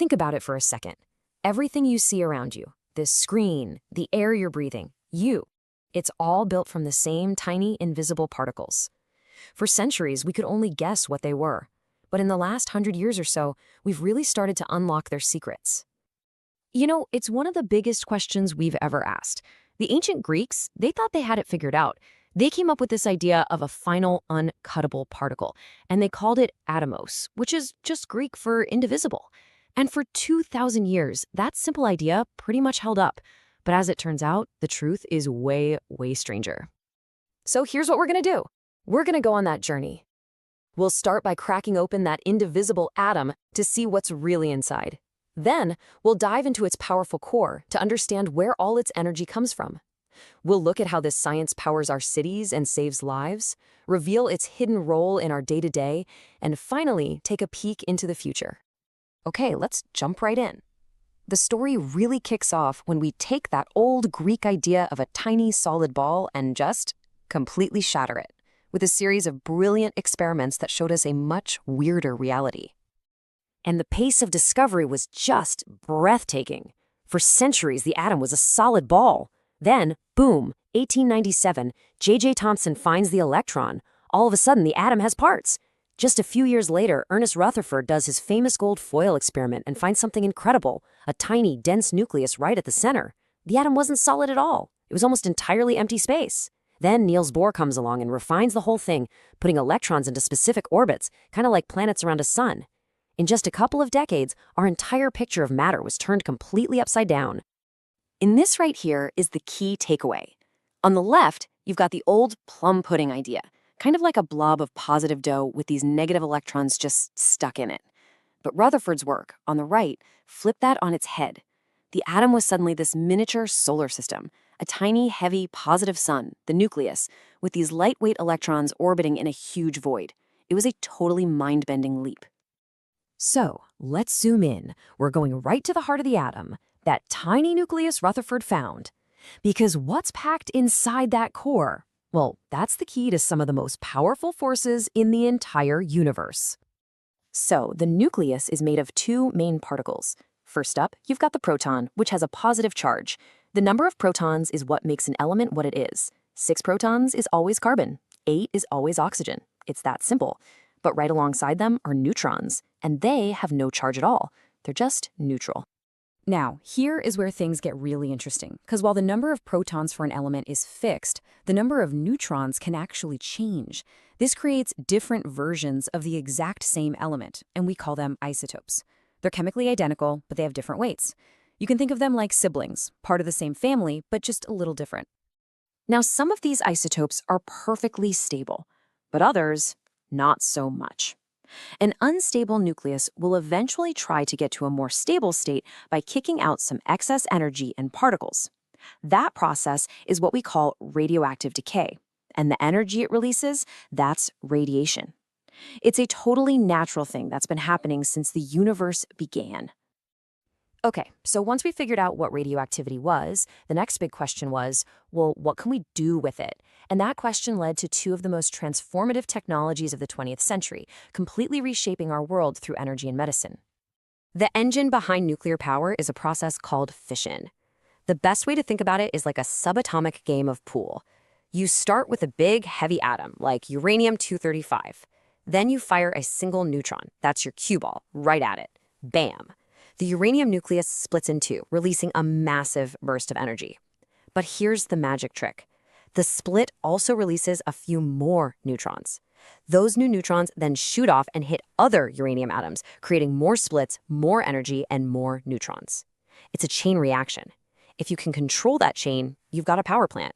Think about it for a second. Everything you see around you, this screen, the air you're breathing, it's all built from the same tiny, invisible particles. For centuries, we could only guess what they were. But in the last 100 years or so, we've really started to unlock their secrets. It's one of the biggest questions we've ever asked. The ancient Greeks, they thought they had it figured out. They came up with this idea of a final, uncuttable particle, and they called it atomos, which is just Greek for indivisible. And for 2,000 years, that simple idea pretty much held up. But as it turns out, the truth is way, way stranger. So here's what we're going to do. We're going to go on that journey. We'll start by cracking open that indivisible atom to see what's really inside. Then, we'll dive into its powerful core to understand where all its energy comes from. We'll look at how this science powers our cities and saves lives, reveal its hidden role in our day-to-day, and finally, take a peek into the future. Okay, let's jump right in. The story really kicks off when we take that old Greek idea of a tiny solid ball and just completely shatter it, with a series of brilliant experiments that showed us a much weirder reality. And the pace of discovery was just breathtaking. For centuries, the atom was a solid ball. Then, boom, 1897, J.J. Thomson finds the electron. All of a sudden, the atom has parts. Just a few years later, Ernest Rutherford does his famous gold foil experiment and finds something incredible, a tiny, dense nucleus right at the center. The atom wasn't solid at all. It was almost entirely empty space. Then Niels Bohr comes along and refines the whole thing, putting electrons into specific orbits, kind of like planets around a sun. In just a couple of decades, our entire picture of matter was turned completely upside down. In this right here is the key takeaway. On the left, you've got the old plum pudding idea, kind of like a blob of positive dough with these negative electrons just stuck in it. But Rutherford's work, on the right, flipped that on its head. The atom was suddenly this miniature solar system, a tiny, heavy, positive sun, the nucleus, with these lightweight electrons orbiting in a huge void. It was a totally mind-bending leap. So, let's zoom in. We're going right to the heart of the atom, that tiny nucleus Rutherford found. Because what's packed inside that core? Well, that's the key to some of the most powerful forces in the entire universe. So, the nucleus is made of two main particles. First up, you've got the proton, which has a positive charge. The number of protons is what makes an element what it is. 6 protons is always carbon. 8 is always oxygen. It's that simple. But right alongside them are neutrons, and they have no charge at all. They're just neutral. Now, here is where things get really interesting, because while the number of protons for an element is fixed, the number of neutrons can actually change. This creates different versions of the exact same element, and we call them isotopes. They're chemically identical, but they have different weights. You can think of them like siblings, part of the same family, but just a little different. Now, some of these isotopes are perfectly stable, but others, not so much. An unstable nucleus will eventually try to get to a more stable state by kicking out some excess energy and particles. That process is what we call radioactive decay, and the energy it releases, that's radiation. It's a totally natural thing that's been happening since the universe began. Okay, so once we figured out what radioactivity was, the next big question was, well, what can we do with it? And that question led to two of the most transformative technologies of the 20th century, completely reshaping our world through energy and medicine. The engine behind nuclear power is a process called fission. The best way to think about it is like a subatomic game of pool. You start with a big, heavy atom, like uranium-235. Then you fire a single neutron, that's your cue ball, right at it. Bam! The uranium nucleus splits in two, releasing a massive burst of energy. But here's the magic trick. The split also releases a few more neutrons. Those new neutrons then shoot off and hit other uranium atoms, creating more splits, more energy, and more neutrons. It's a chain reaction. If you can control that chain, you've got a power plant.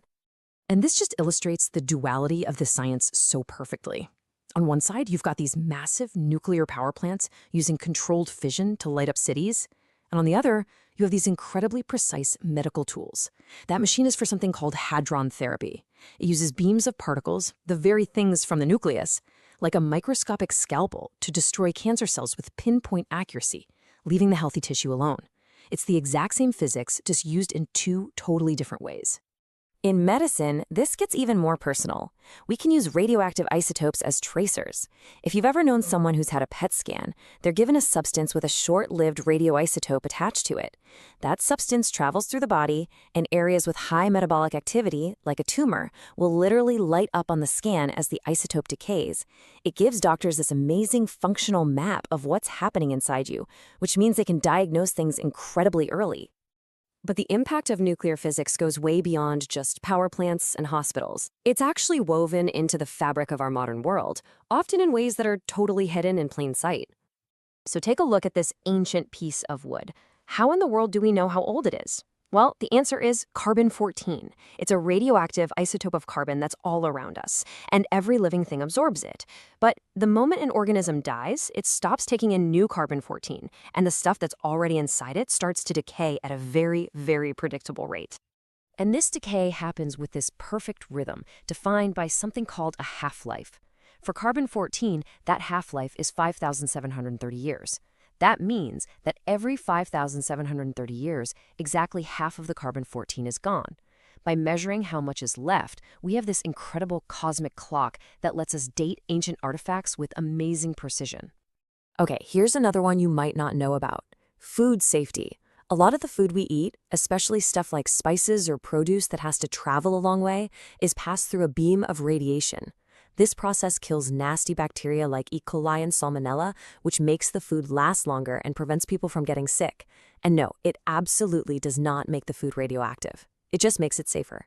And this just illustrates the duality of the science so perfectly. On one side, you've got these massive nuclear power plants using controlled fission to light up cities. And on the other, you have these incredibly precise medical tools. That machine is for something called hadron therapy. It uses beams of particles, the very things from the nucleus, like a microscopic scalpel to destroy cancer cells with pinpoint accuracy, leaving the healthy tissue alone. It's the exact same physics, just used in two totally different ways. In medicine, this gets even more personal. We can use radioactive isotopes as tracers. If you've ever known someone who's had a PET scan, they're given a substance with a short-lived radioisotope attached to it. That substance travels through the body, and areas with high metabolic activity, like a tumor, will literally light up on the scan as the isotope decays. It gives doctors this amazing functional map of what's happening inside you, which means they can diagnose things incredibly early. But the impact of nuclear physics goes way beyond just power plants and hospitals. It's actually woven into the fabric of our modern world, often in ways that are totally hidden in plain sight. So take a look at this ancient piece of wood. How in the world do we know how old it is? Well, the answer is carbon-14. It's a radioactive isotope of carbon that's all around us, and every living thing absorbs it. But the moment an organism dies, it stops taking in new carbon-14, and the stuff that's already inside it starts to decay at a very, very predictable rate. And this decay happens with this perfect rhythm, defined by something called a half-life. For carbon-14, that half-life is 5,730 years. That means that every 5,730 years, exactly half of the carbon-14 is gone. By measuring how much is left, we have this incredible cosmic clock that lets us date ancient artifacts with amazing precision. Okay, here's another one you might not know about: food safety. A lot of the food we eat, especially stuff like spices or produce that has to travel a long way, is passed through a beam of radiation. This process kills nasty bacteria like E. coli and Salmonella, which makes the food last longer and prevents people from getting sick. And no, it absolutely does not make the food radioactive. It just makes it safer.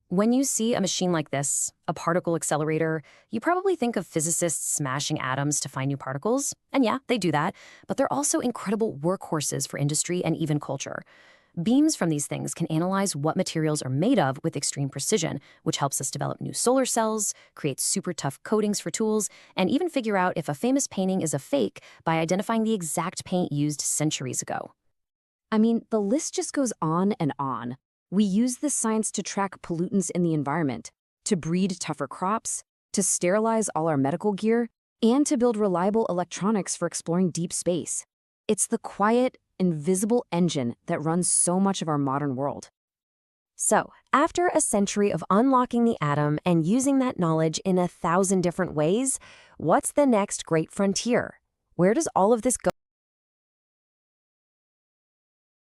When you see a machine like this, a particle accelerator, you probably think of physicists smashing atoms to find new particles. And yeah, they do that, but they're also incredible workhorses for industry and even culture. Beams from these things can analyze what materials are made of with extreme precision, which helps us develop new solar cells, create super tough coatings for tools, and even figure out if a famous painting is a fake by identifying the exact paint used centuries ago. I mean, the list just goes on and on. We use this science to track pollutants in the environment, to breed tougher crops, to sterilize all our medical gear, and to build reliable electronics for exploring deep space. It's the quiet, invisible engine that runs so much of our modern world. So, after a century of unlocking the atom and using that knowledge in 1,000 different ways, what's the next great frontier? Where does all of this go?